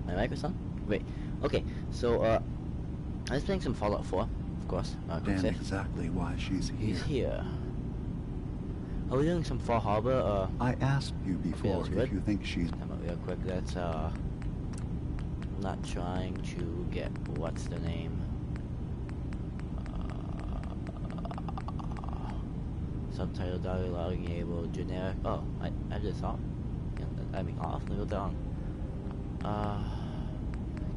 My mic was on? Wait. Okay, so, I was playing some Fallout 4, of course. Quick And save. exactly why she's here. He's here. Are we doing some Fall Harbor? I asked you before was good. if you think she's... Time out real quick. Let's, I'm not trying to get... What's the name? Subtitle dialogue enabled, generic. Oh, I just off. I mean off, little down.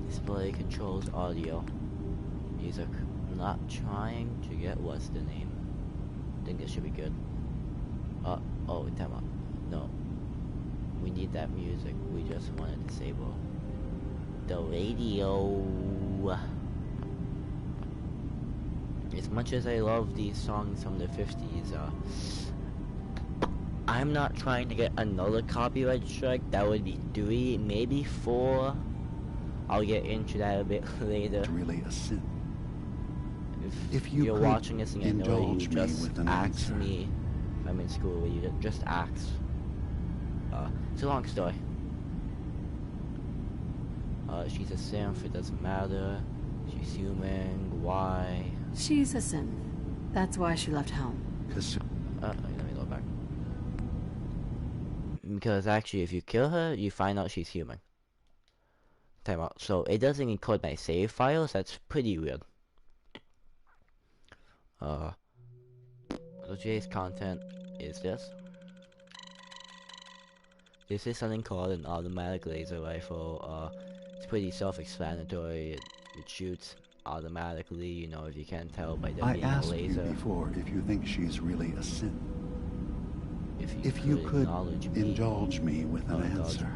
Display controls audio. Music. I'm not trying to get what's the name. I think this should be good. Oh, time out. No. We need that music. We just want to disable the radio. As much as I love these songs from the 50s, I'm not trying to get another copyright strike. That would be 3, maybe 4. I'll get into that a bit later. It's really a sin. If you you're could watching this and you know you indulge me just with an ask answer. me if I'm in school, where you just ask. It's a long story. She's a synth, it doesn't matter. She's human, why? She's a synth. That's why she left home. Let me go back. Because actually, if you kill her, you find out she's human. Time out. So it doesn't encode my save files. That's pretty weird. So today's content is this. This is something called an automatic laser rifle. It's pretty self-explanatory. It shoots automatically, you know, if you can't tell by there I being a asked laser. you before if you think she's really a sin. If you could indulge me with an answer.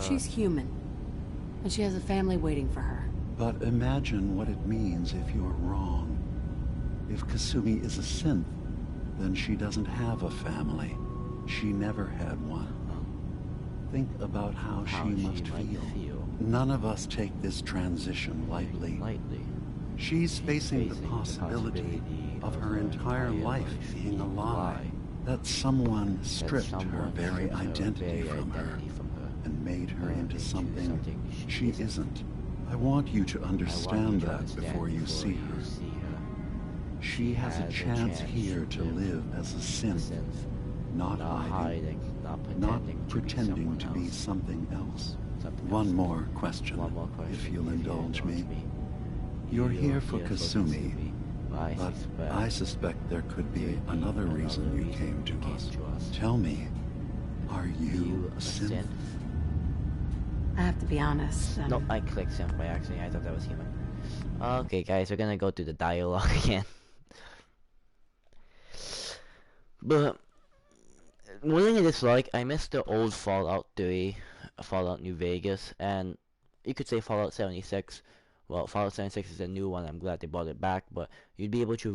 She's human. And she has a family waiting for her. But imagine what it means if you're wrong. If Kasumi is a synth, then she doesn't have a family. She never had one. Think about how she must feel. None of us take this transition lightly. She's facing the possibility of her entire life being a lie. That someone stripped her very identity from her and made her into something she isn't. I want you to understand that before you see her. She has a chance here to live as a synth, not hiding, not pretending to be something else. One more question, if you'll indulge me. You're here for Kasumi, but I suspect there could be another reason you came to us. Tell me, are you a synth? I have to be honest. No, I clicked synth by accident. I thought that was human. Okay, guys, we're gonna go through the dialogue again. But one thing I dislike, I missed the old Fallout 3, Fallout New Vegas, and you could say Fallout 76. Well, Fallout 76 is a new one. I'm glad they brought it back, but you'd be able to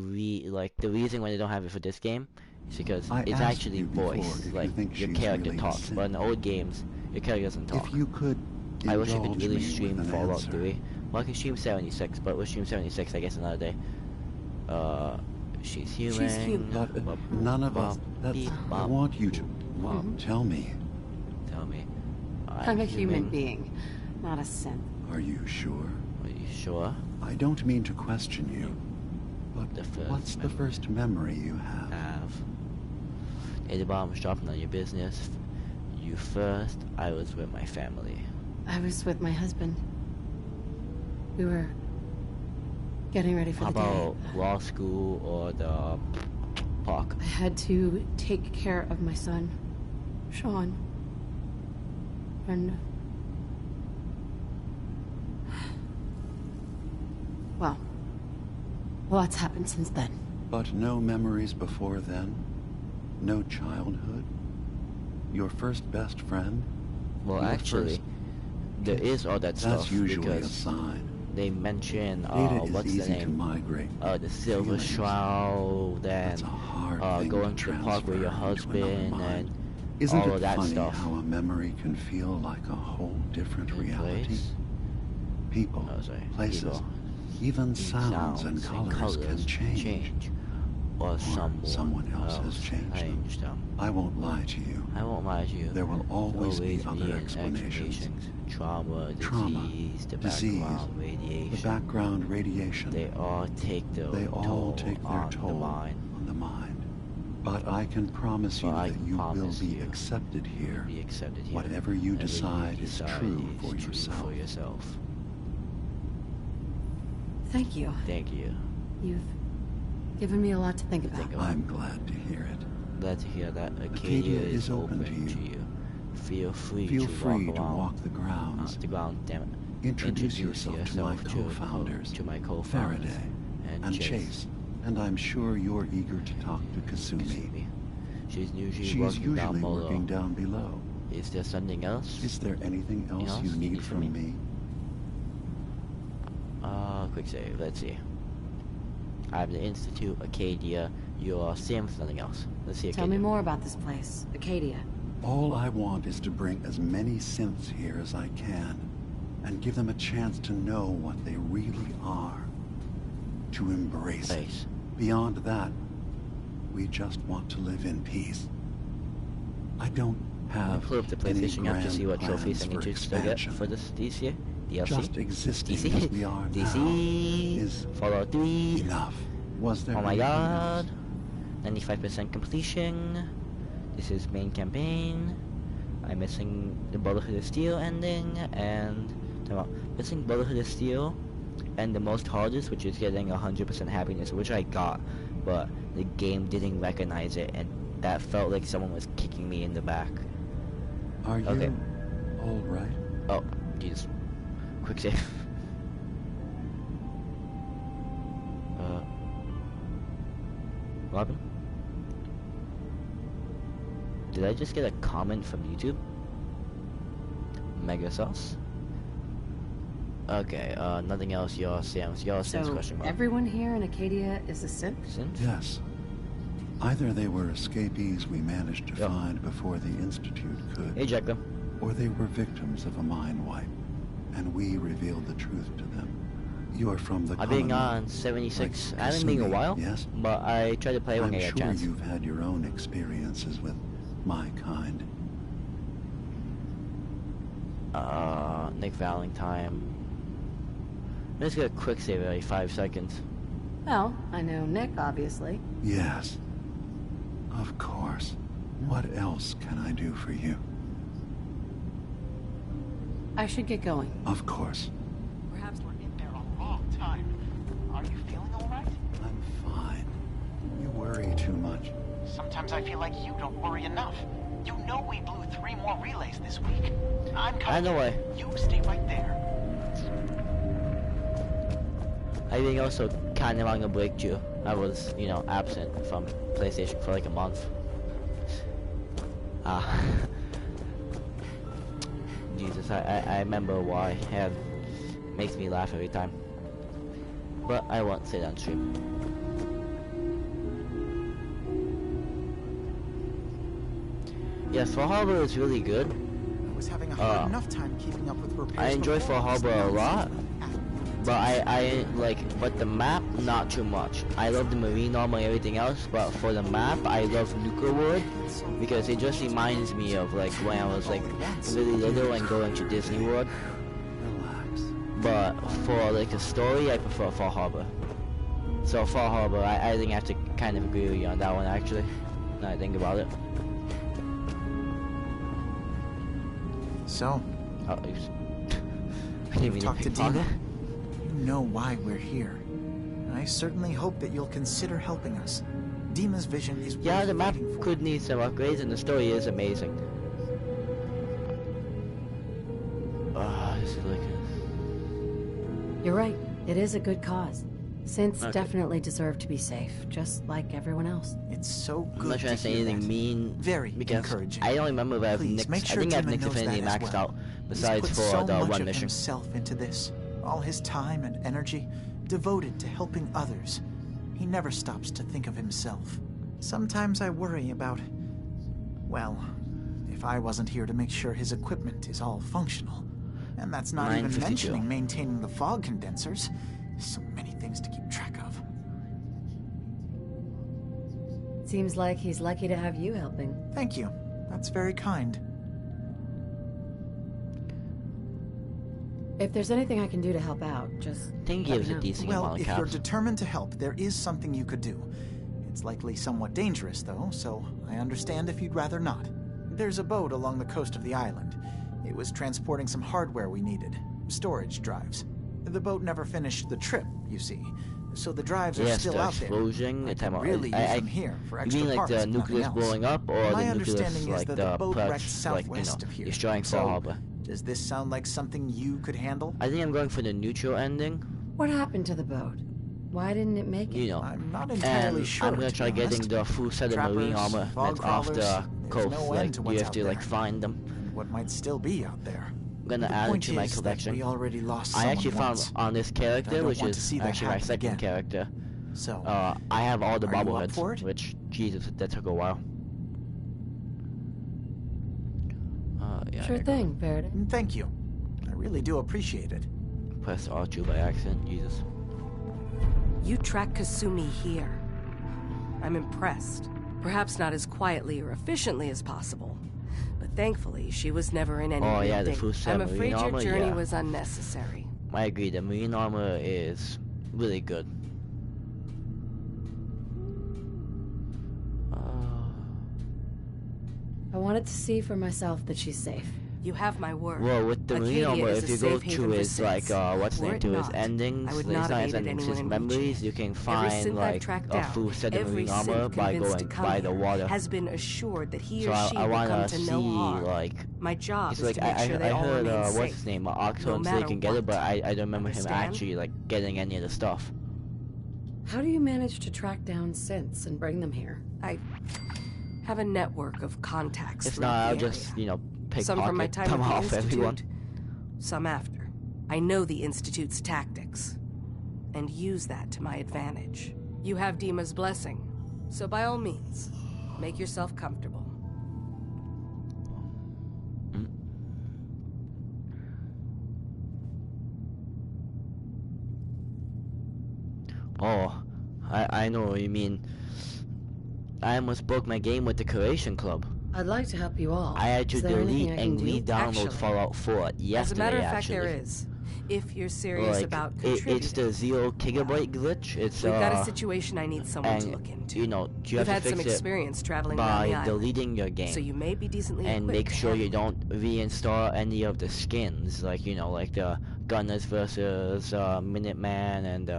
like the reason why they don't have it for this game is because it's actually voiced. Like your character talks, but in the old games, your character doesn't talk. If you could, I wish I could really stream Fallout 3. Well, I can stream 76, but we'll stream 76, I guess, another day. She's human. She's human. But none of us. I want you to tell me. Tell me. I'm a human being, not a synth. Are you sure? Are you sure? I don't mean to question you, but what's the first memory you have? Hey, the bomb was dropping on your business. You first. I was with my family. I was with my husband. We were getting ready for How the day. about law school or the park? I had to take care of my son, Sean. And well, lots happened since then. But no memories before then? No childhood? Your first best friend? Well, actually, there is all that stuff. That's usually a because sign. they mention Data is what's easy the name? to migrate. The silver Feelings. shroud, That's and a hard thing going to to the park with your transfer into another husband, mind. and Isn't all it of that funny stuff. how a memory can feel like a whole different reality? Place. People, Oh, sorry. places, People. even sounds and colors can change. or someone else has changed I them. understand. I won't lie to you. I won't lie to you. There will always be an other explanations. Trauma, disease, the background radiation. They all take their toll on the mind. But I can promise you that you will be accepted here. Whatever you decide is true for yourself. Thank you. Thank you. You've given me a lot to think about. I'm glad to hear it. Glad to hear that Acadia is open to you. Feel free to walk the grounds. Damn it. Introduce yourself to my co-founders, Faraday and Chase. And I'm sure you're eager to talk to Kasumi. She's usually working down below. Is there something else? Is there anything else you need from me? Quick save. Let's see. I'm the Institute, Acadia. You're Sam, something else. Let's see, Acadia. Tell me more about this place, Acadia. All I want is to bring as many synths here as I can, and give them a chance to know what they really are. To embrace it. Beyond that, we just want to live in peace. I don't have pull up the PlayStation app to see what trophies I need to still get for this DLC. DLC? Just existing DC? as we are DC? now is Fallout 3? enough. Was there Oh my anything god. else? 95% completion. This is main campaign. I'm missing the Brotherhood of Steel ending, and missing Brotherhood of Steel, and the most hardest, which is getting 100% happiness, which I got, but the game didn't recognize it, and that felt like someone was kicking me in the back. Are you all right? Oh, Jesus. Quick save. Robin? Did I just get a comment from YouTube? Mega sauce? Okay, nothing else. Your Sam's question mark. Everyone here in Acadia is a synth? Synth? Yes. Either they were escapees we managed to find before the Institute could. Hey, Jacob. Or they were victims of a mind wipe, and we revealed the truth to them. You are from the I've been on 76. I haven't been a while, yes? but I try to play when I get a chance. I'm sure you've had your own experiences with my kind. Nick Valentine. Let's get a quick save every 5 seconds. Well, I know Nick, obviously. Yes. Of course. What else can I do for you? I should get going. Of course. Perhaps we're in there a long time. Are you feeling all right? I'm fine. You worry too much. Sometimes I feel like you don't worry enough. You know we blew 3 more relays this week. I'm coming. I know why. You stay right there. I've been also kind of on a break too. I was, absent from PlayStation for like a month. Jesus, I remember why. It makes me laugh every time. But I won't say that on stream. Yes, Fall Harbor is really good. I was having a hard enough time keeping up with repairs. I enjoy Fall Harbor a lot. But I like, but the map, not too much. I love the marine armor and everything else, but for the map, I love Nuka-Wood, because it just reminds me of like when I was like really little and going to Disney World. Relax. But for like a story, I prefer Fall Harbor. So Fall Harbor, I think I have to kind of agree with you on that one actually, now I think about it. So, Oh, oops. I didn't mean to talk to pickpocket. Dina. You know why we're here. I certainly hope that you'll consider helping us. Dima's vision is Yeah, worth the map fighting for. could need some upgrades, and the story is amazing. This is like You're right. It is a good cause. Synths Okay. definitely deserve to be safe, just like everyone else. It's so good I'm not trying to say hear anything that. mean. Very because encouraging. I don't remember if I have Please, Nick's. make sure I think I have Dima Nick's knows Affinity that as maxed well. out. Besides He's for put so the much one of mission. himself into this. All his time and energy devoted to helping others. He never stops to think of himself. Sometimes I worry about, well, if I wasn't here to make sure his equipment is all functional. And that's not even 952. mentioning maintaining the fog condensers. So many things to keep track of. Seems like he's lucky to have you helping. Thank you. That's very kind. If there's anything I can do to help out, just I think he let gives me a know. decent Well, amount of if you're caps. determined to help, there is something you could do. It's likely somewhat dangerous, though, so I understand if you'd rather not. There's a boat along the coast of the island. It was transporting some hardware we needed. Storage drives. The boat never finished the trip, you see. So the drives are Yes, still the out there. explosion. I Time can out. really use them here for You extra mean like parts, the if nothing nucleus else. blowing up, or My the understanding nucleus is like that the boat parts, wrecked like southwest of here. destroying Pearl So, Harbor? does this sound like something you could handle? I think I'm going for the neutral ending. What happened to the boat? Why didn't it make it? You know. I'm not entirely And sure. I'm gonna to try be honest. getting the full set of marine Trappers, armor fog that's off crawlers, the there's coast. no Like end to you what's have out to like there. find them. And what might still be out there. I'm gonna The add it point to my is that collection. we already lost I someone actually found once. on this I character, don't which want to is see that actually my happen second again. character. So, I have all the are you up for bobbleheads, it? which Jesus, that took a while. Yeah, Sure I thing, Faraday. thank you. I really do appreciate it. Press R2 by accident. Jesus. You track Kasumi here. I'm impressed. Perhaps not as quietly or efficiently as possible, but thankfully she was never in any Oh, real yeah, the danger. full set I'm marine afraid your armor, journey yeah. was unnecessary. I agree. The marine armor is really good. I wanted to see for myself that she's safe. You have my word. Well, with the marine Acadia armor, is if a you go safe haven to for his like Siths. what's the Were name it to his not, endings, I would it's not not have his aided endings, his anyone in memories. reaching. You can Every find synth I've like tracked a down, full set of every marine armor synth by convinced to going come by the here water. has been assured that he So or she I will come wanna to see no harm. like. My job It's is like to make sure they I all heard remain what's safe. his name, No Octo, so you matter can get it, what. but I don't remember him Understand? actually like getting any of the stuff. How do you manage to track down synths and bring them here? I have a network of contacts If throughout not, I'll the just area. pickpocket Some from my time them at the off everyone. Institute, some after. I know the Institute's tactics, and use that to my advantage. You have Dima's blessing, so by all means, make yourself comfortable. Oh, I know what you mean. I almost broke my game with the Creation Club. I'd like to help you all. I had to Is there anything delete I can and do? re-download Actually, Fallout 4 yesterday. As a matter of fact, actually. there is. If you're serious Like, about it's contributing. the 0 gigabyte glitch. It's We've got a situation I need someone to and look into. you know you You've have had to some fix it experience traveling around the by island, deleting your game. so you may be decently and equipped make to sure you handle don't reinstall any of the skins, like like the Gunners versus Minuteman and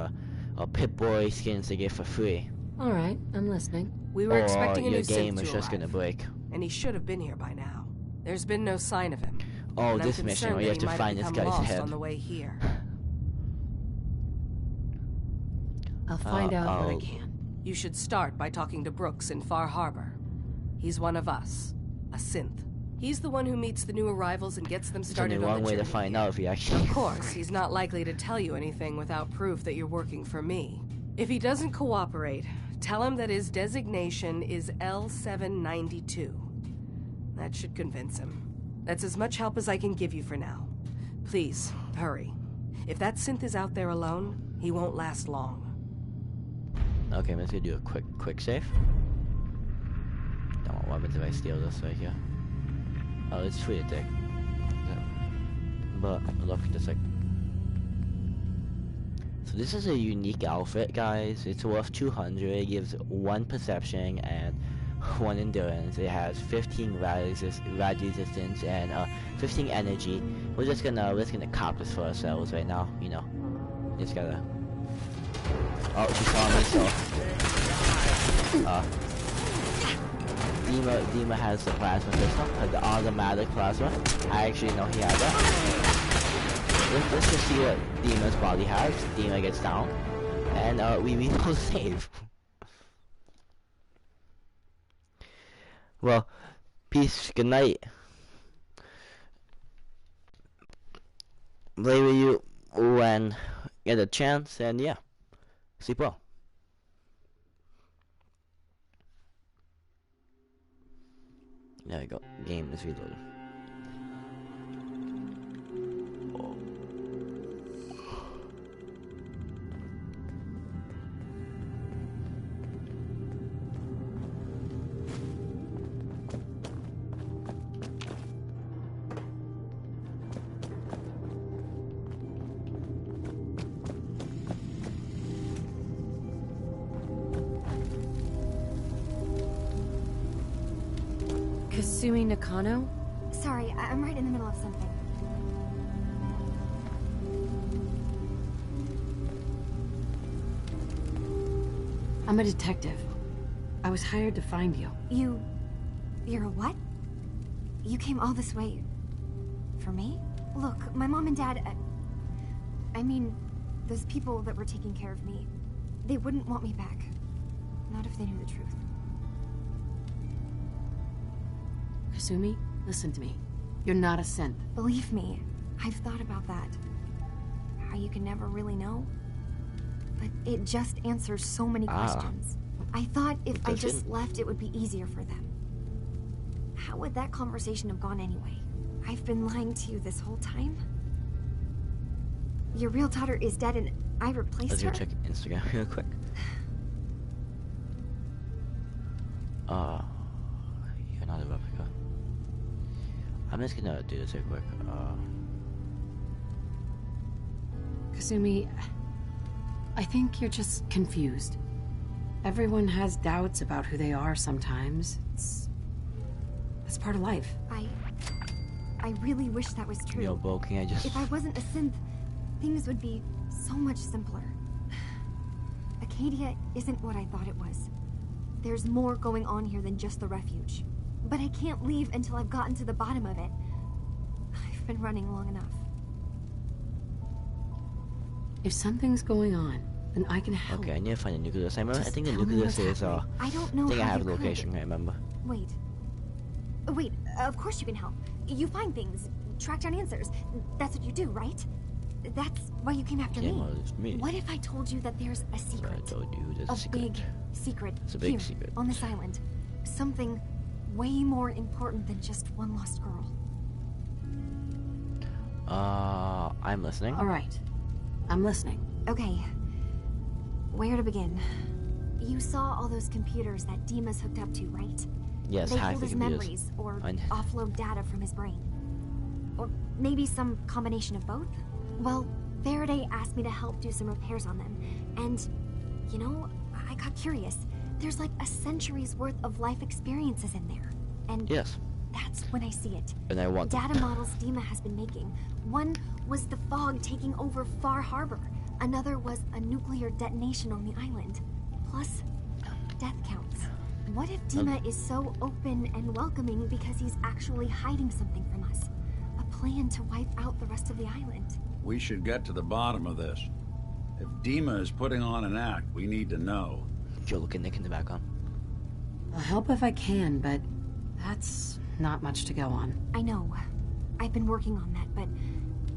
Pip-Boy skins they get for free. All right, I'm listening. it. We were Or expecting a your new game synth is to just arrive, gonna break. and he should have been here by now. There's been no sign of him. Oh, and I'm this mission concerned where you that have he to might find this become guy's lost head. on the way here. I'll find out what I I'll- can. You should start by talking to Brooks in Far Harbor. He's one of us, a synth. He's the one who meets the new arrivals and gets them There's only started on one the way to journey find here. out if you actually. Of course, he's not likely to tell you anything without proof that you're working for me. If he doesn't cooperate, tell him that his designation is L792. That should convince him. That's as much help as I can give you for now. Please, hurry. If that synth is out there alone, he won't last long. Okay, let's do a quick save. Don't know what happens if I steal this right here. Oh, it's free to take. But look, just like. So this is a unique outfit, guys. It's worth 200. It gives 1 perception and 1 endurance. It has 15 rad resistance and 15 energy. We're just gonna cop this for ourselves right now. Just gotta. Oh, she saw me, so Dima has the plasma pistol, the automatic plasma. I actually know he had that. Let's just see what Dima's body has. Dima gets down, and we reload save. Well, peace, good night. Play with you when you get a chance, and yeah. Sleep well. There we go. Game is reloaded. Kasumi Nakano? Sorry, I'm right in the middle of something. I'm a detective. I was hired to find you. You're a what? You came all this way... for me? Look, my mom and dad... I mean, those people that were taking care of me, they wouldn't want me back. Not if they knew the truth. Kasumi, listen to me. You're not a synth. Believe me, I've thought about that. How you can never really know. But it just answers so many questions. I thought if I just left, it would be easier for them. How would that conversation have gone anyway? I've been lying to you this whole time? Your real daughter is dead and I replaced Let's her? go check Instagram real quick. You're not a replica. I'm just gonna do this real quick. Kasumi, I think you're just confused. Everyone has doubts about who they are sometimes. That's part of life. I really wish that was true. Yo, Bo, can I just... If I wasn't a synth, things would be so much simpler. Acadia isn't what I thought it was. There's more going on here than just the refuge. But I can't leave until I've gotten to the bottom of it. I've been running long enough. If something's going on, then I can help. Okay, I need to find the nucleus. I Just think the tell me nucleus what's is, happening. I don't know I think I how have you the could. location, I remember. Wait. Wait, of course you can help. You find things, track down answers. That's what you do, right? That's why you came after Yeah, me. well, it's me. What if I told you that there's a secret? I told you there's A a secret. big secret It's a big here, secret. on this island. Something way more important than just one lost girl. I'm listening. All right. I'm listening. Okay. Where to begin? You saw all those computers that Dima's hooked up to, right? Yes, They hack hold the his computers. memories or I- offload data from his brain. Or maybe some combination of both? Well, Faraday asked me to help do some repairs on them. And, you know, I got curious. There's like a century's worth of life experiences in there. And Yes, that's when I see it. and I want them. Data models Dima has been making. One was the fog taking over Far Harbor. Another was a nuclear detonation on the island. Plus, death counts. What if Dima is so open and welcoming because he's actually hiding something from us? A plan to wipe out the rest of the island. We should get to the bottom of this. If Dima is putting on an act, we need to know. Joe, look at Nick in the background. I'll help if I can, but that's not much to go on. I know. I've been working on that, but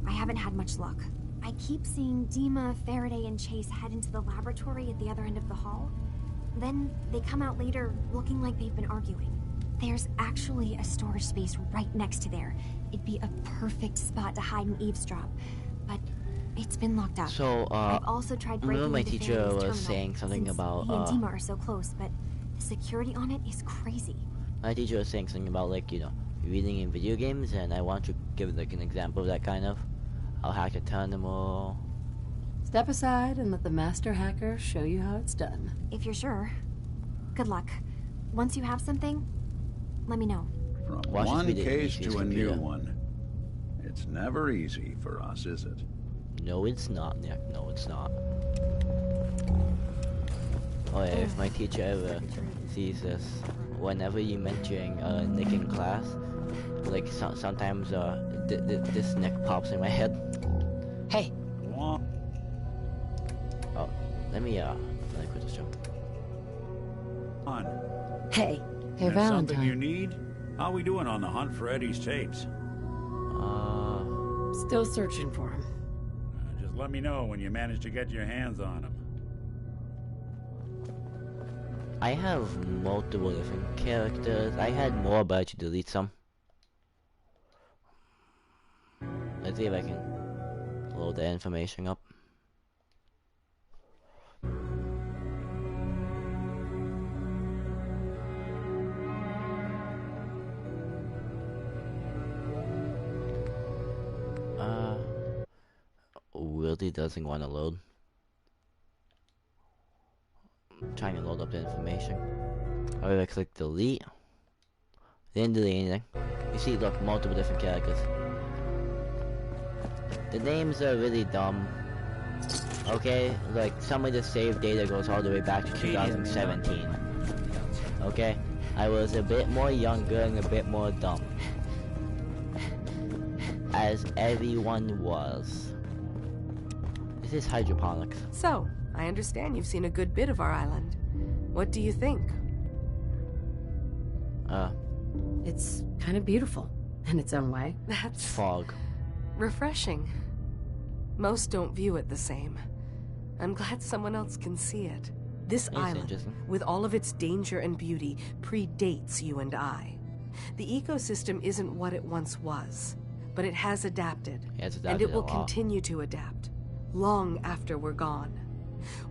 I haven't had much luck. I keep seeing Dima, Faraday, and Chase head into the laboratory at the other end of the hall. Then they come out later looking like they've been arguing. There's actually a storage space right next to there. It'd be a perfect spot to hide and eavesdrop. But it's been locked up. So, I've also tried breaking remember my into teacher Faraday's was terminal, saying something since about, he and Dima are so close, but the security on it is crazy. My teacher was saying something about, like, you know, reading in video games, and I want to give, like, an example of that kind of. I'll hack a terminal. Step aside and let the master hacker show you how it's done. If you're sure. Good luck. Once you have something, let me know. From Watch this one video, case Nishi's to a new computer. one. It's never easy for us, is it? No, it's not, Nick. No, it's not. Oh yeah, if my teacher ever sees this, whenever you mention Nick in class, like sometimes this Nick pops in my head. Hey, One. Oh, let me quit this show. hey, There's something you Valentine. need? How we doing on the hunt for Eddie's tapes? Still searching for him. Just let me know when you manage to get your hands on them. I have multiple different characters. I had more, but I had to delete some. Let's see if I can load that information up. Really doesn't want to load. I'm trying to load up the information. However, I click delete. They didn't delete anything. You see, look, multiple different characters. The names are really dumb. Okay, like some of the save data goes all the way back to 2017. Okay, I was a bit more younger and a bit more dumb, as everyone was. This is hydroponics. So, I understand you've seen a good bit of our island. What do you think? It's kind of beautiful in its own way. That's Fog. refreshing. Most don't view it the same. I'm glad someone else can see it. This island, interesting. with all of its danger and beauty, predates you and I. The ecosystem isn't what it once was, but it has adapted. And it will continue to adapt, long after we're gone.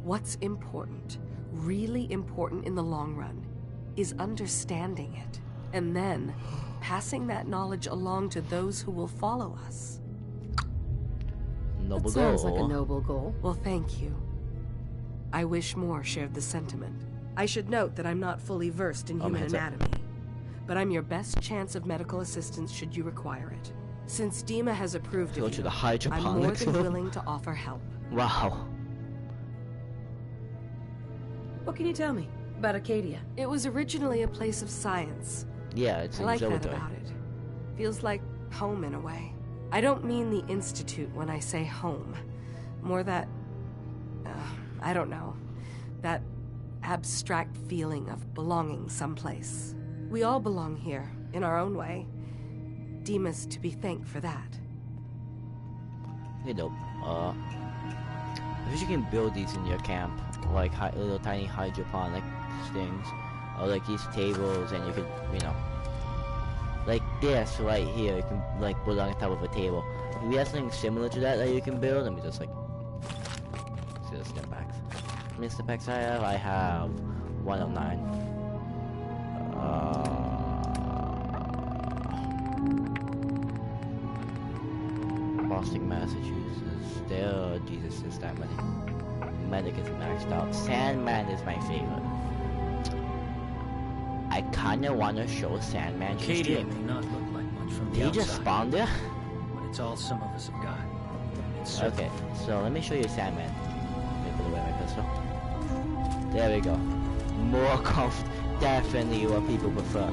What's important, really important in the long run, is understanding it, and then passing that knowledge along to those who will follow us. Noble That sounds goal. like a noble goal. Well, thank you. I wish more shared the sentiment. I should note that I'm not fully versed in human heads up. anatomy, but I'm your best chance of medical assistance should you require it. Since Dima has approved Go of to you, the I'm more hydroponics than room. willing to offer help. Wow. What can you tell me about Acadia? It was originally a place of science. Yeah, it's I an like that observatory. about it. Feels like home in a way. I don't mean the institute when I say home. More that, I don't know, that abstract feeling of belonging someplace. We all belong here, in our own way. Dima's to be thanked for that. Hey, dope. I wish you can build these in your camp, like little tiny hydroponic things, or like these tables, and you could, you know, like this right here, you can like put it on top of a table. If you have something similar to that you can build, let me just like see the stim packs. How many stim packs I have 1 of 9. Boston, Massachusetts. There, Jesus, is that many. Medic is maxed out. Sandman is my favorite. I kinda wanna show Sandman to Acadia stream. may not look like much from Did the he outside, just spawn there? but it's all some of us have got. It's certain. Okay, so let me show you Sandman. Let me put away my pistol. There we go. More definitely what people prefer.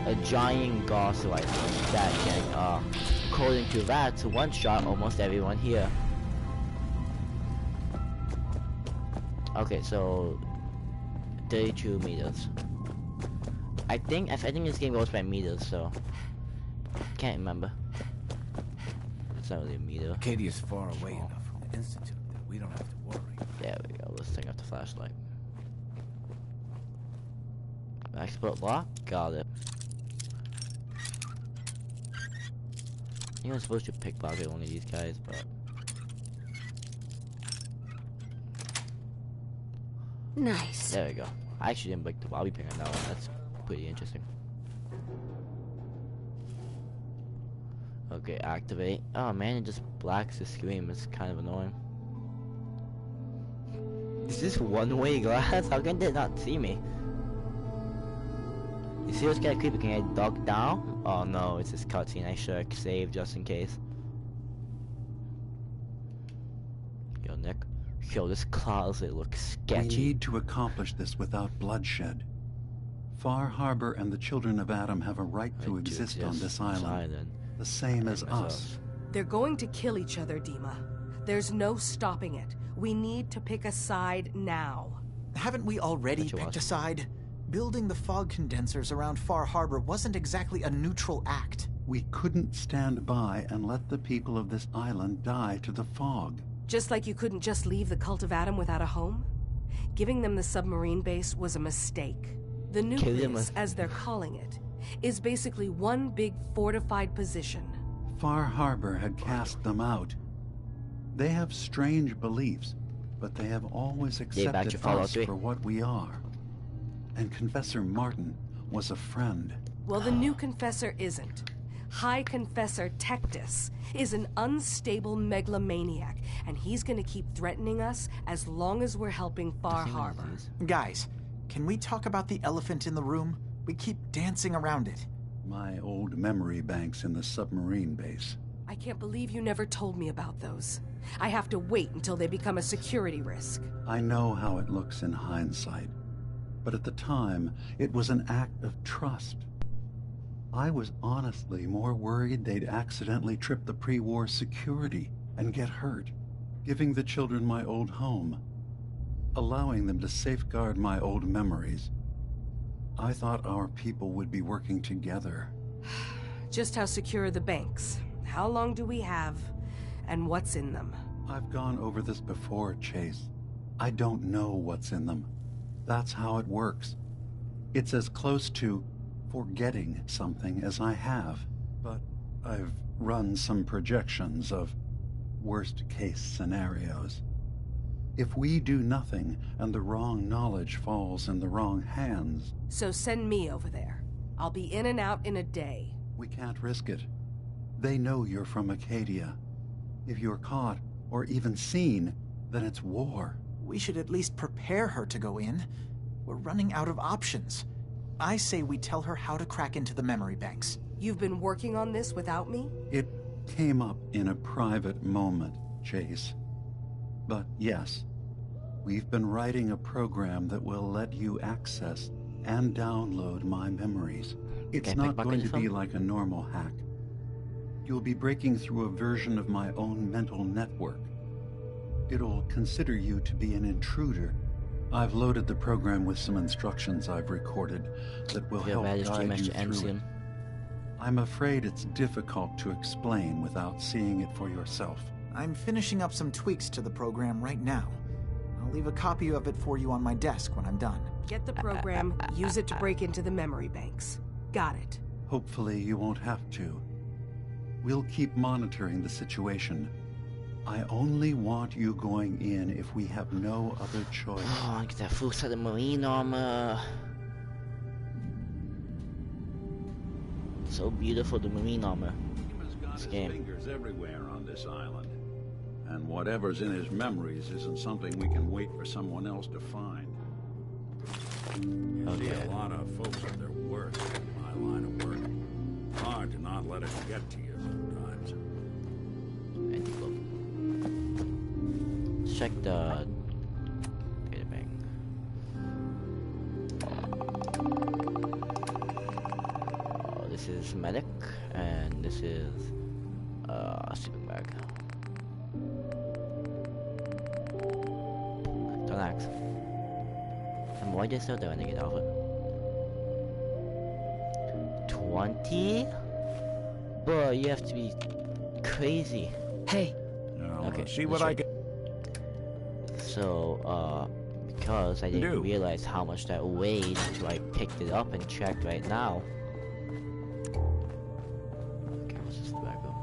A giant gauss rifle. That can, according to that, one shot almost everyone here. Okay, so 32 meters. I think this game goes by meters, so can't remember. It's not really a meter. Acadia's far away enough from the Institute that we don't have to worry. There we go. Let's take out the flashlight. Expert lock. Got it. You were supposed to pickpocket one of these guys, but Nice. there we go. I actually didn't break the bobby pin on that one. That's pretty interesting. Okay, activate. Oh man, it just blacks the screen. It's kind of annoying. Is this one-way glass? How can they not see me? You see what's kind of creepy? Can I duck down? Oh no, it's this cutscene. I should save just in case. Yo, Nick. Yo, this closet looks We sketchy. need to accomplish this without bloodshed. Far Harbor and the children of Adam have a right to exist on this island, the same as us. They're going to kill each other, Dima. There's no stopping it. We need to pick a side now. Haven't we already What you picked watch? a side? Building the fog condensers around Far Harbor wasn't exactly a neutral act. We couldn't stand by and let the people of this island die to the fog. Just like you couldn't just leave the Cult of Adam without a home? Giving them the submarine base was a mistake. The nucleus, as they're calling it, is basically one big fortified position. Far Harbor had cast them out. They have strange beliefs, but they have always back accepted to Fallout us 3. for what we are. And Confessor Martin was a friend. Well, the new Confessor isn't. High Confessor Tectus is an unstable megalomaniac, and he's gonna keep threatening us as long as we're helping Far Harbor. Guys, can we talk about the elephant in the room? We keep dancing around it. My old memory banks in the submarine base. I can't believe you never told me about those. I have to wait until they become a security risk. I know how it looks in hindsight, but at the time, it was an act of trust. I was honestly more worried they'd accidentally trip the pre-war security and get hurt, giving the children my old home, allowing them to safeguard my old memories. I thought our people would be working together. Just how secure are the banks? How long do we have? And what's in them? I've gone over this before, Chase. I don't know what's in them. That's how it works. It's as close to forgetting something as I have. But I've run some projections of worst-case scenarios. If we do nothing and the wrong knowledge falls in the wrong hands... So send me over there. I'll be in and out in a day. We can't risk it. They know you're from Acadia. If you're caught, or even seen, then it's war. We should at least prepare her to go in. We're running out of options. I say we tell her how to crack into the memory banks. You've been working on this without me? It came up in a private moment, Chase. But yes, we've been writing a program that will let you access and download my memories. It's not going to be like a normal hack. You'll be breaking through a version of my own mental network. It'll consider you to be an intruder. I've loaded the program with some instructions I've recorded that will help guide you through it. I'm afraid it's difficult to explain without seeing it for yourself. I'm finishing up some tweaks to the program right now. I'll leave a copy of it for you on my desk when I'm done. Get the program, use it to break into the memory banks. Got it. Hopefully you won't have to. We'll keep monitoring the situation. I only want you going in if we have no other choice. Oh, I get that full set of marine armor. So beautiful, the marine armor. He's got his fingers everywhere on this island. And whatever's in his memories isn't something we can wait for someone else to find. You see a lot of folks at their worst in my line of work. Hard to not let it get to you sometimes. Let's check the data bank. Oh, this is medic, and this is sleeping bag. Don't ask. And why just out there when they get out of it? 20? Bro, you have to be crazy. Hey. Okay. See what I can. So, because I didn't realize how much that weighed until I picked it up and checked right now. Okay, what's this tobacco?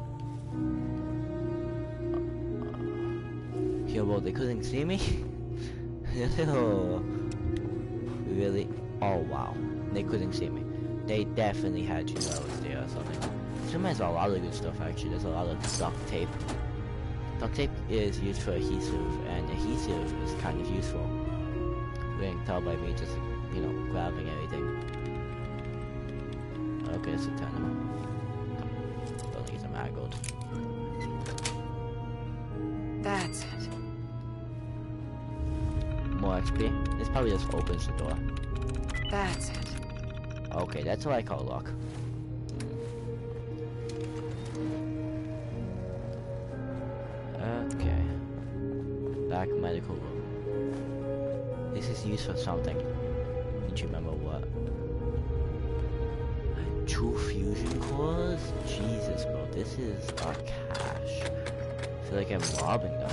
Yeah, well, they couldn't see me? Really? Oh, wow. They couldn't see me. They definitely had to know I was there or something. Zoom has a lot of good stuff, actually. There's a lot of duct tape. Duct tape is used for adhesive, and adhesive is kind of useful. You can tell by me just, you know, grabbing everything. Okay, it's a 10. Don't think it's a marigold. That's it. More XP? This probably just opens the door. That's it. Okay, that's what I call luck. Okay. Back medical room. This is used for something. Don't you remember what? 2 fusion cores? Jesus, bro, this is our cash. I feel like I'm robbing them.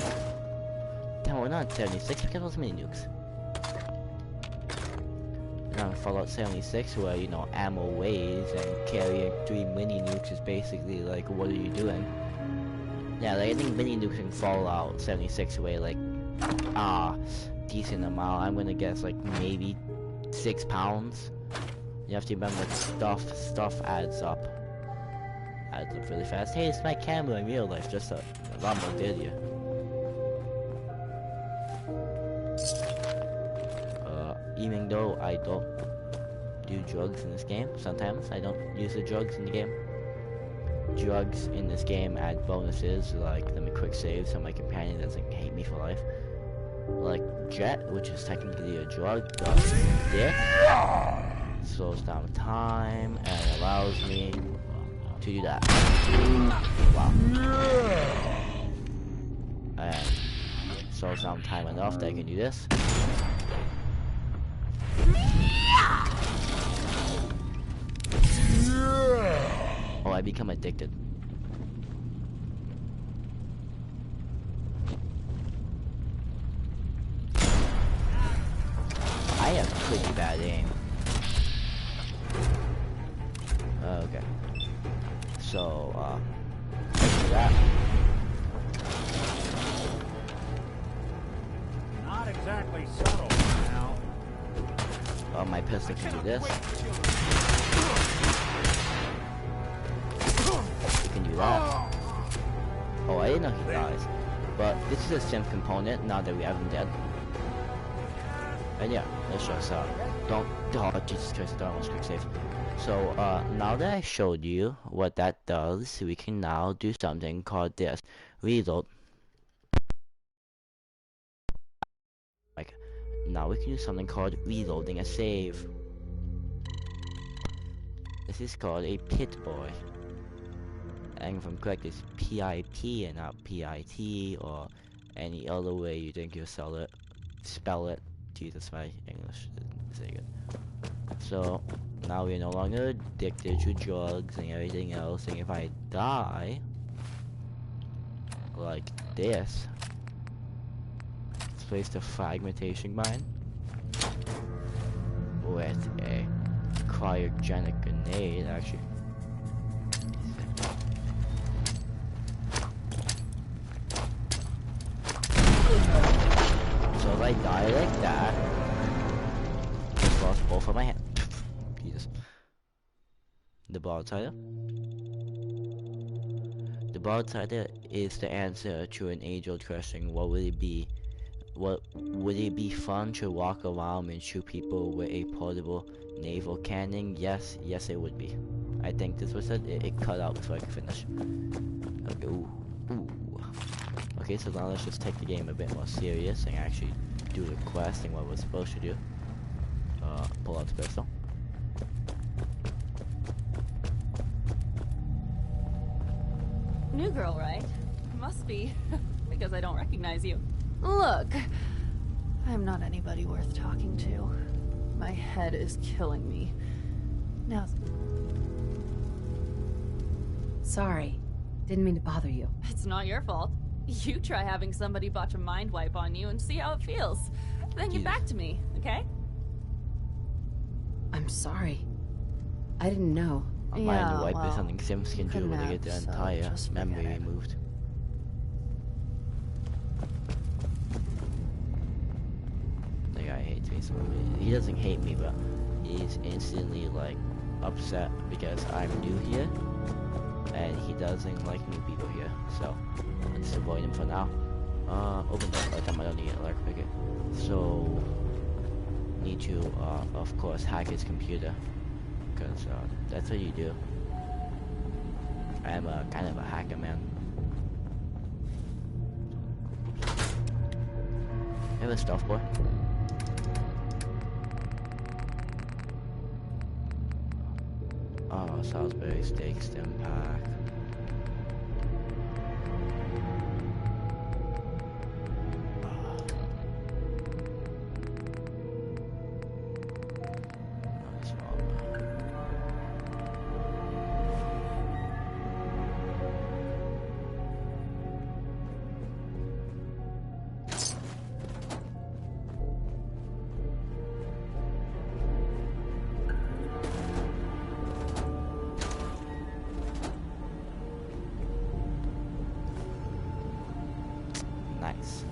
Damn, we're not 76. Look at those mini nukes. We're on Fallout 76, where, you know, ammo weighs and carrying 3 mini nukes is basically like, what are you doing? Yeah, like, I think mini nukes in Fallout 76 weigh like, decent amount. I'm gonna guess like maybe 6 pounds. You have to remember stuff adds up. Adds up really fast. Hey, it's my camera in real life, just a Lambo did you. Even though I don't do drugs in this game. Sometimes I don't use the drugs in the game. Drugs in this game add bonuses, like let me quick save so my companion doesn't hate me for life. Like Jet, which is technically a drug, does this. Slows down time and allows me to do that. Wow. And slows down time enough that I can do this. Oh, I become addicted. I have pretty bad aim. Okay. So, do that. Not exactly subtle now. My pistol can do this. You can do that. Oh, I didn't know he dies. But this is a sim component now that we have him dead. And yeah, let's just don't. Oh Jesus Christ! I don't almost quick save. So now that I showed you what that does, we can now do something called this reload. Like now we can do something called reloading a save. This is called a pit boy. And if I'm correct, it's PIP and not PIT or any other way you think you'll spell it. Jesus, my English isn't very good. So now we're no longer addicted to drugs and everything else, and if I die like this, let's place the fragmentation mine with a cryogenic grenade actually. So if I die like that, just lost both of my hands. Jesus. The broadside. The broadside is the answer to an age-old question. What would it be? What would it be fun to walk around and shoot people with a portable naval cannon? Yes, yes it would be. I think this was it cut out before I could finish. Okay, ooh. Okay, so now let's just take the game a bit more serious and actually do the quest and what we're supposed to do. Pull out the pistol. New girl, right? Must be, because I don't recognize you. Look, I'm not anybody worth talking to. My head is killing me. Now... Sorry. Didn't mean to bother you. It's not your fault. You try having somebody botch a mind wipe on you and see how it feels. Then get back to me, okay? I'm sorry. I didn't know. A mind wipe is something Sims can do when they get their entire memory removed. The guy hates me, so he doesn't hate me, but he's instantly like upset because I'm new here, and he doesn't like new people here. So let's avoid him for now. Open door. By the time I don't need an alert ticket. So need to of course hack his computer, because that's what you do. I'm kind of a hacker, man. Have a stuff boy. Oh, Salisbury steak stem pack. Nice.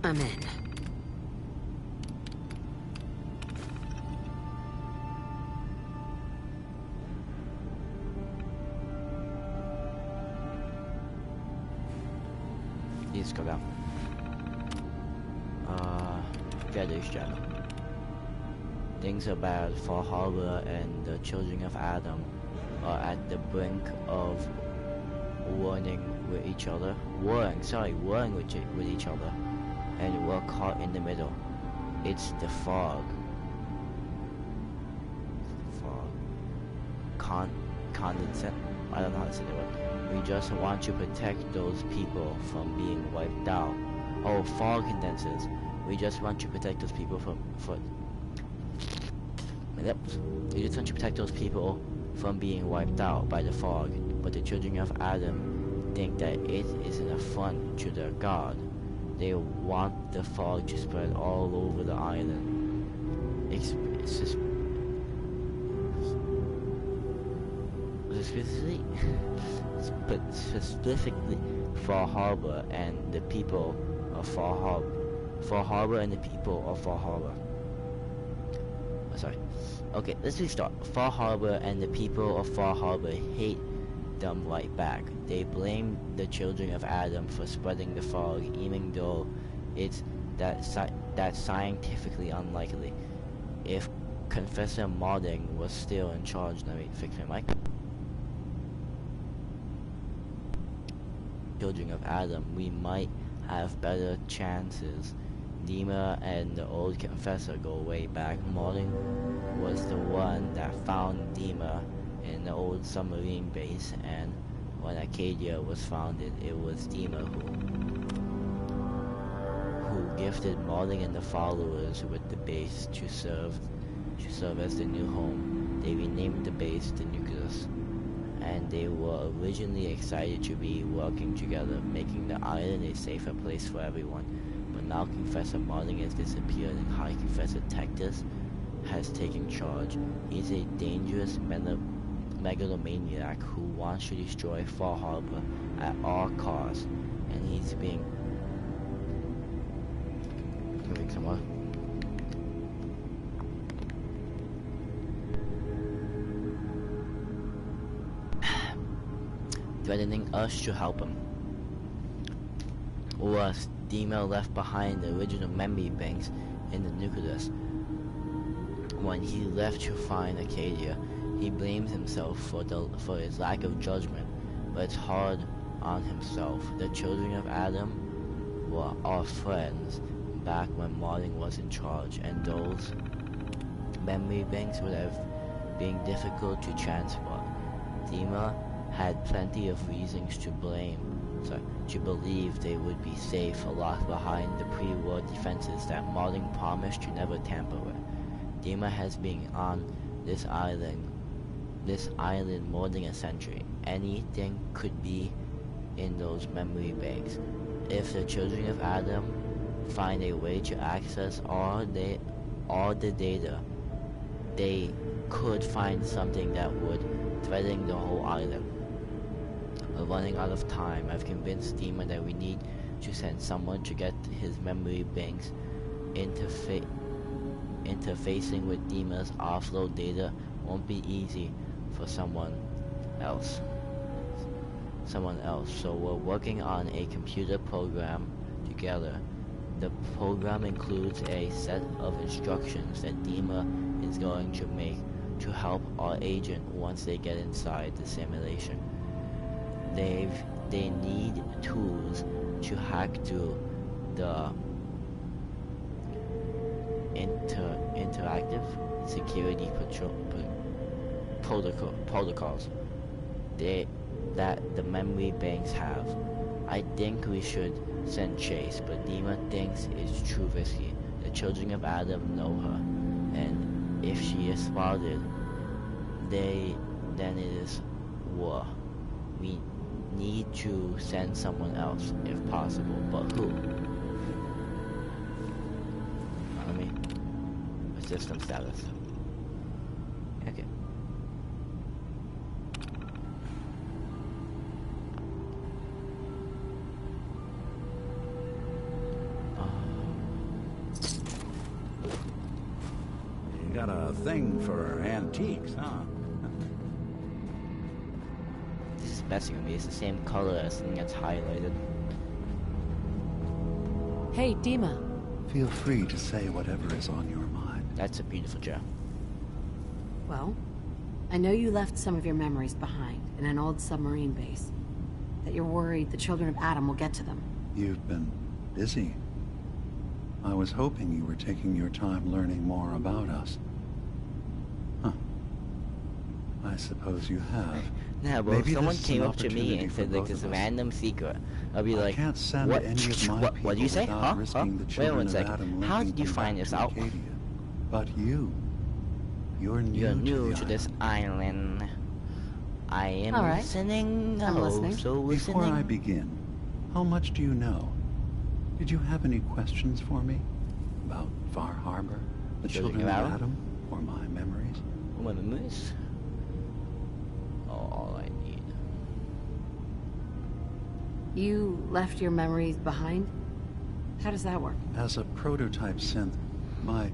I'm in. Let's go down. feathers gem. Things are bad for Harbor, and the children of Adam are at the brink of warring with each other. Warring with each other. And we're caught in the middle. It's the fog. Condensate. I don't know how to say the word. We just want to protect those people from being wiped out. Oh, fog condensers. We just want to protect those people Yep. We just want to protect those people from being wiped out by the fog. But the children of Adam think that it is an affront to their God. They want the fog to spread all over the island. It's just specifically Far Harbor and the people of Far Harbor. Far Harbor and the people of Far Harbor. Oh, sorry. Okay, let's restart. Far Harbor and the people of Far Harbor hate them right back. They blame the children of Adam for spreading the fog, even though it's that's scientifically unlikely. If Confessor Modding was still in charge, let me fix my mic. Children of Adam, we might have better chances. Dima and the old Confessor go way back. Modding was the one that found Dima in the old submarine base, and when Acadia was founded, it was Dima who gifted Modding and the followers with the base to serve as the new home. They renamed the base the Nucleus, and they were originally excited to be working together, making the island a safer place for everyone. But now Confessor Modding has disappeared and High Confessor Tectus has taken charge. He's a dangerous megalomaniac who wants to destroy Far Harbor at all costs, and he's being... Come on. Threatening us to help him. Worse, Dima left behind the original memory banks in the nucleus. When he left to find Acadia, he blames himself for his lack of judgment, but it's hard on himself. The children of Adam were our friends back when Modding was in charge, and those memory banks would have been difficult to transport. Dima had plenty of reasons to believe they would be safe, locked behind the pre-war defenses that Modding promised to never tamper with. Dima has been on this island more than a century. Anything could be in those memory banks. If the children of Adam find a way to access all the data, they could find something that would threaten the whole island. We're running out of time. I've convinced Dima that we need to send someone to get his memory banks. Interfacing with Dima's offload data won't be easy for someone else. So we're working on a computer program together. The program includes a set of instructions that Dima is going to make to help our agent once they get inside the simulation. They need tools to hack through the interactive security protocols that the memory banks have. I think we should send Chase, but Dima thinks it's too risky. The children of Adam know her, and if she is spotted, then it is war. We need to send someone else, if possible, but who? System status. Okay. You got a thing for antiques, huh? This is messing with me. It's the same color as something that's highlighted. Hey, Dima. Feel free to say whatever is on your mind. That's a beautiful job. Well, I know you left some of your memories behind in an old submarine base. That you're worried the children of Adam will get to them. You've been busy. I was hoping you were taking your time learning more about us. Huh. I suppose you have. Nah, well, if Maybe someone this is came an up to me opportunity and for said like both this of us. random secret, I'll be I like, can't send what? any of my What do you say? people without Huh? risking the Wait children one of second. Adam How linking did you them find back this to out? Acadia. But you're You're new the to this island. island. I am All right. listening. I'm listening. So listening. Before I begin, how much do you know? Did you have any questions for me? About Far Harbor, the children of Adam, or my memories? My memories? All I need. You left your memories behind? How does that work? As a prototype synth, my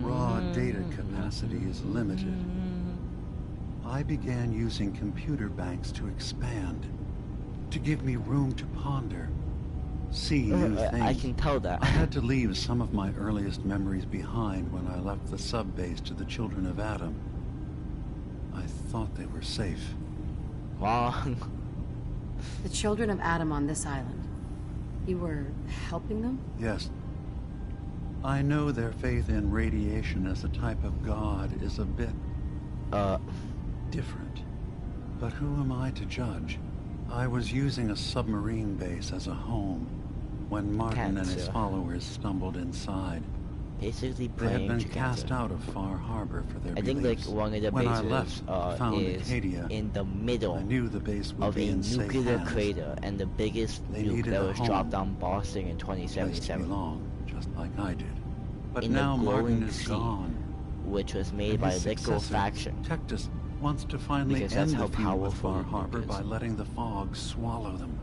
raw data capacity is limited. I began using computer banks to expand, to give me room to ponder, see new things. I can tell that. I had to leave some of my earliest memories behind when I left the sub-base to the children of Adam. I thought they were safe. Wrong. The children of Adam on this island. You were helping them? Yes. I know their faith in radiation as a type of god is a bit different. But who am I to judge? I was using a submarine base as a home when Martin and his followers stumbled inside. Basically They had praying been to cast cancer. out of Far Harbor for their I think like beliefs. one of the When I bases left, found is Acadia, in the middle I knew the base would of be a in safe nuclear hands. crater and the biggest They nuke needed that a was home, dropped on Boston in a place to 2077. belong, just like I did. But In the now Martin glowing is sea, gone. which was made And by his liquefaction. successor, Tectus, wants to finally Because that's end how the feud with powerful Far the nuke Harbor is. by letting the fog swallow them.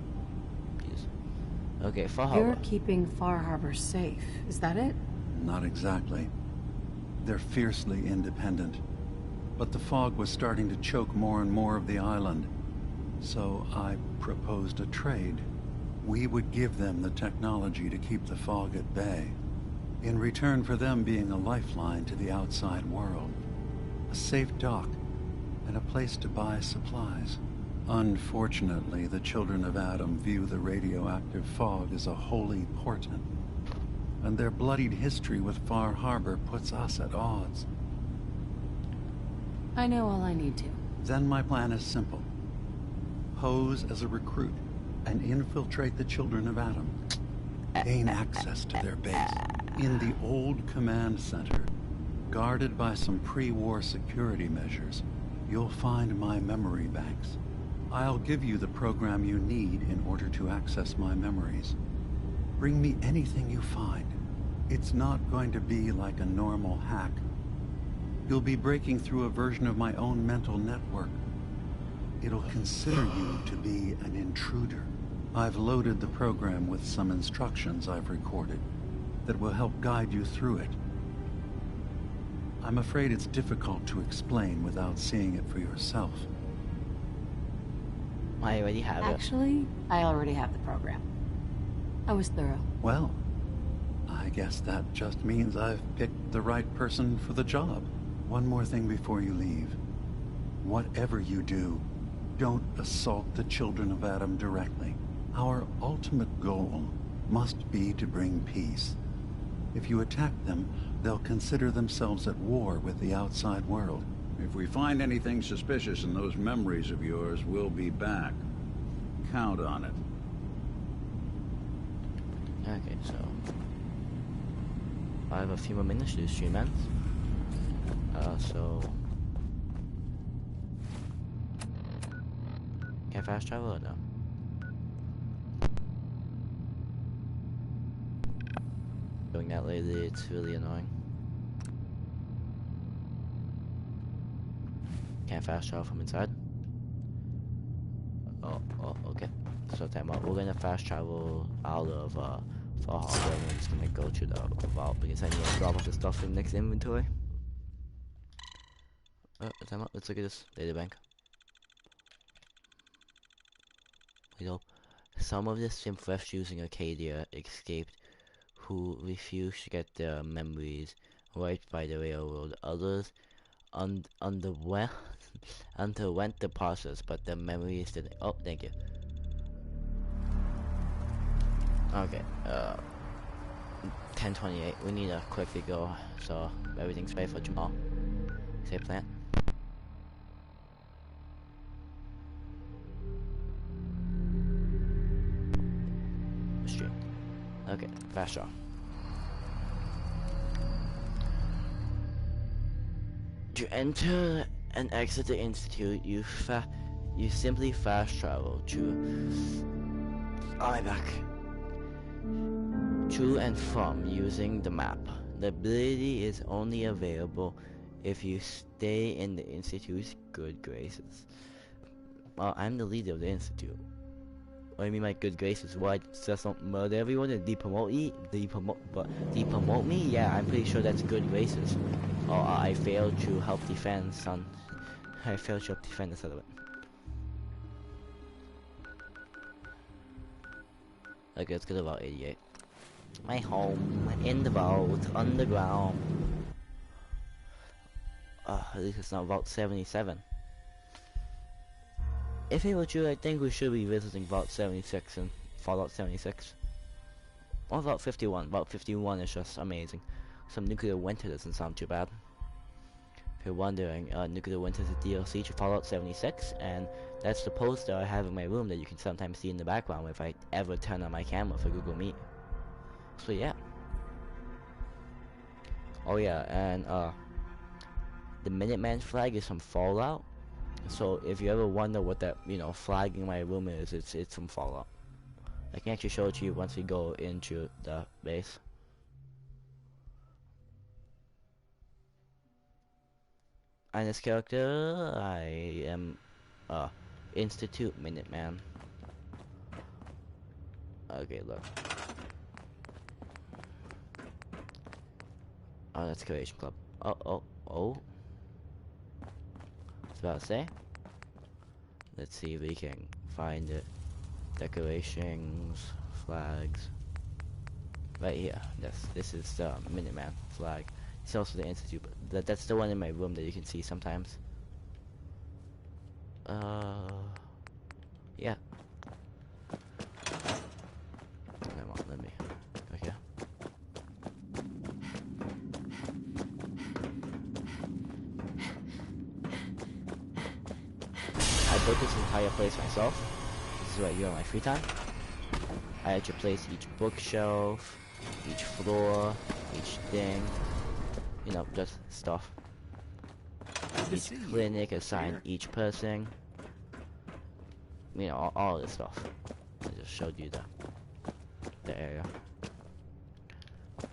Okay, Far You're Harbor. keeping Far Harbor safe. Is that it? Not exactly. They're fiercely independent. But the fog was starting to choke more and more of the island. So I proposed a trade. We would give them the technology to keep the fog at bay, in return for them being a lifeline to the outside world, a safe dock, and a place to buy supplies. Unfortunately, the children of Adam view the radioactive fog as a holy portent, and their bloodied history with Far Harbor puts us at odds. I know all I need to. Then my plan is simple. Pose as a recruit and infiltrate the children of Adam. Gain access to their base in the old command center. Guarded by some pre-war security measures, you'll find my memory banks. I'll give you the program you need in order to access my memories. Bring me anything you find. It's not going to be like a normal hack. You'll be breaking through a version of my own mental network. It'll consider you to be an intruder. I've loaded the program with some instructions I've recorded that will help guide you through it. I'm afraid it's difficult to explain without seeing it for yourself. I already have it. Actually, I already have the program. I was thorough. Well, I guess that just means I've picked the right person for the job. One more thing before you leave. Whatever you do, don't assault the children of Adam directly. Our ultimate goal must be to bring peace. If you attack them, they'll consider themselves at war with the outside world. If we find anything suspicious in those memories of yours, we'll be back. Count on it. Okay, so I have a few more minutes to do stream ends. So can I fast travel or no? Doing that lately, it's really annoying. Can I fast travel from inside? Oh, okay. So time out. We're gonna fast travel out of Far Harbor, and we're just gonna go to the vault because I need to drop off the stuff in the next inventory. Time out. Let's look at this data bank. You know, some of the Simfresh using Acadia escaped who refuse to get their memories wiped by the railroad. Others underwent underwent the process, but their memories didn't. Oh, thank you. Okay, 10:28. We need to quickly go, so everything's ready for tomorrow. Save plant. Stream. Okay, fast draw. To enter and exit the institute, you simply fast travel to and from using the map. The ability is only available if you stay in the institute's good graces. Well, I'm the leader of the institute. What do you mean my good graces? What, just don't murder everyone and depromote me? Yeah, I'm pretty sure that's good graces. Oh, I failed to help defend, son. I failed to help defend the settlement. Okay, let's go to about 88. My home, in the vault, underground. At least it's not Vault 77. If it were true, I think we should be visiting Vault 76 and Fallout 76. Or Vault 51. Vault 51 is just amazing. Some nuclear winter doesn't sound too bad. If you're wondering, nuclear winter is a DLC to Fallout 76, and that's the poster I have in my room that you can sometimes see in the background if I ever turn on my camera for Google Meet. So yeah. Oh yeah, and the Minuteman flag is from Fallout. So if you ever wonder what that, flag in my room is, it's from Fallout. I can actually show it to you once we go into the base. And this character, I am Institute Minuteman. Okay, look. Oh, that's Creation Club. Oh. I was about to say. Let's see if we can find it. Decorations, flags. Right here. This is the Minuteman flag. It's also the Institute, but that's the one in my room that you can see sometimes. Yeah. Come on, let me. Okay. I built this entire place myself. This is what I do on my free time. I had to place each bookshelf, each floor, each thing. Just stuff. Each clinic assigned each person. All this stuff. I just showed you the area.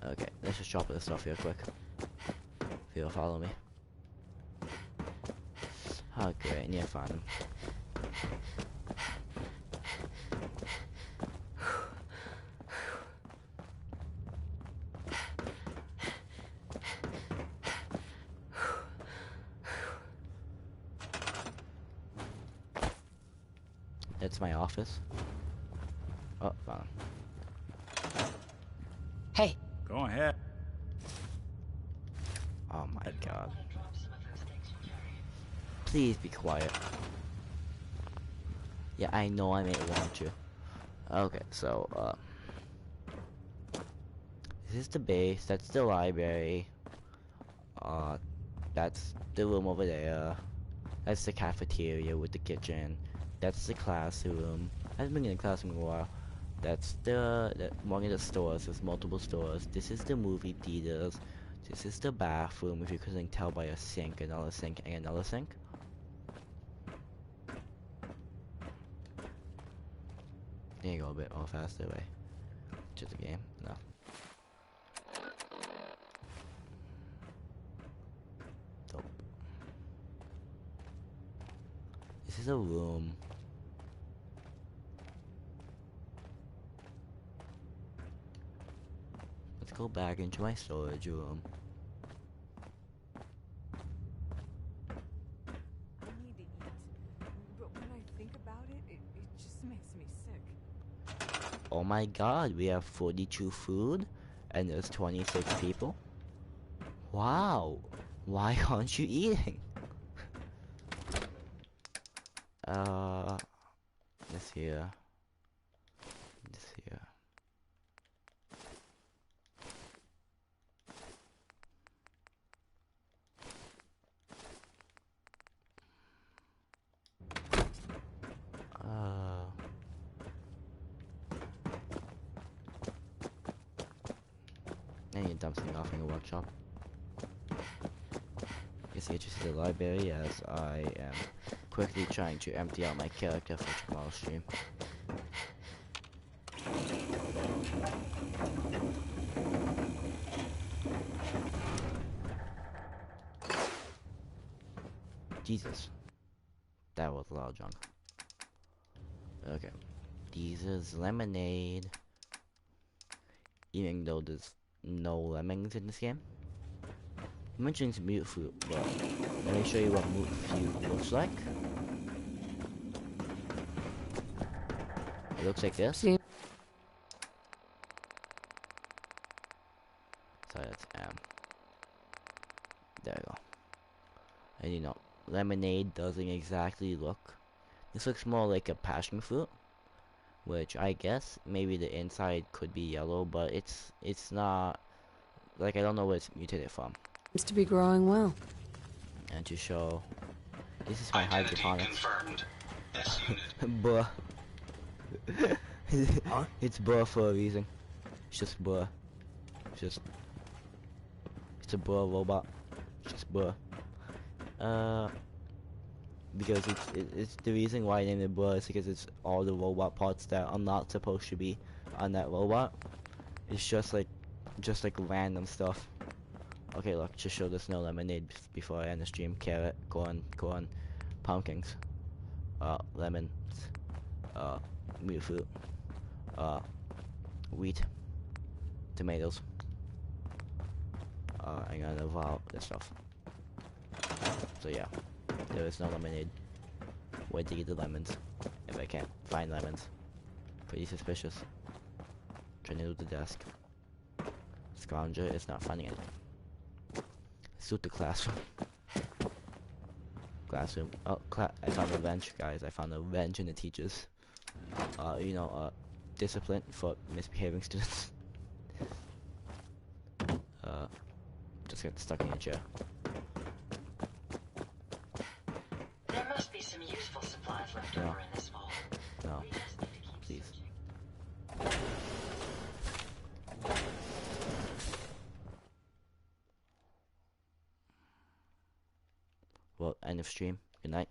Okay, let's just drop this stuff real quick. If you'll follow me. Oh great, I need to find him. That's my office. Oh, found him. Hey. Go ahead. Oh my god. Please be quiet. Yeah, I know I may want to. Okay, so, this is the base, that's the library. That's the room over there. That's the cafeteria with the kitchen. That's the classroom. I haven't been in the classroom in a while. That's one of the stores. There's multiple stores. This is the movie theaters. This is the bathroom, if you couldn't tell by a sink, another sink, and another sink. There you go, a bit more faster way. To the game? No. Dope. This is a room. Let's go back into my storage room. I need to eat, but when I think about it, it just makes me sick. Oh my god, we have 42 food and there's 26 people. Wow, why aren't you eating? This here. This here. I need to dump something off in the workshop. Guess you just the library as I am quickly trying to empty out my character for tomorrow's stream. Jesus. That was a lot of junk. Okay. This is lemonade. Even though there's no lemons in this game. You mentioned mute fruit, but let me show you what mute fruit looks like. It looks like this. Sorry, that's there we go. And you know, lemonade doesn't exactly look. This looks more like a passion fruit, which I guess maybe the inside could be yellow, but it's not. Like, I don't know where it's mutated from. Seems to be growing well. And to show, this is my hydroponics. Confirmed. This unit. Buh. Huh? It's buh for a reason. It's just buh. It's a buh robot. It's just buh. Because it's the reason why I named it buh is because it's all the robot parts that are not supposed to be on that robot. It's just like random stuff. Okay, look, just show this no lemonade before I end the stream. Carrot, corn, pumpkins, lemons, mute fruit, wheat, tomatoes. I'm gonna leave out this stuff. So yeah, there is no lemonade. Where to get the lemons? If I can't find lemons. Pretty suspicious. Trying to do the desk. Scrounger is not finding anything. Suit the classroom. Classroom. Oh, I found a bench, guys. I found a bench in the teachers. You know, discipline for misbehaving students. Just get stuck in a chair. There must be some useful supplies left over in this vault. No. Please. Well, end of stream. Good night.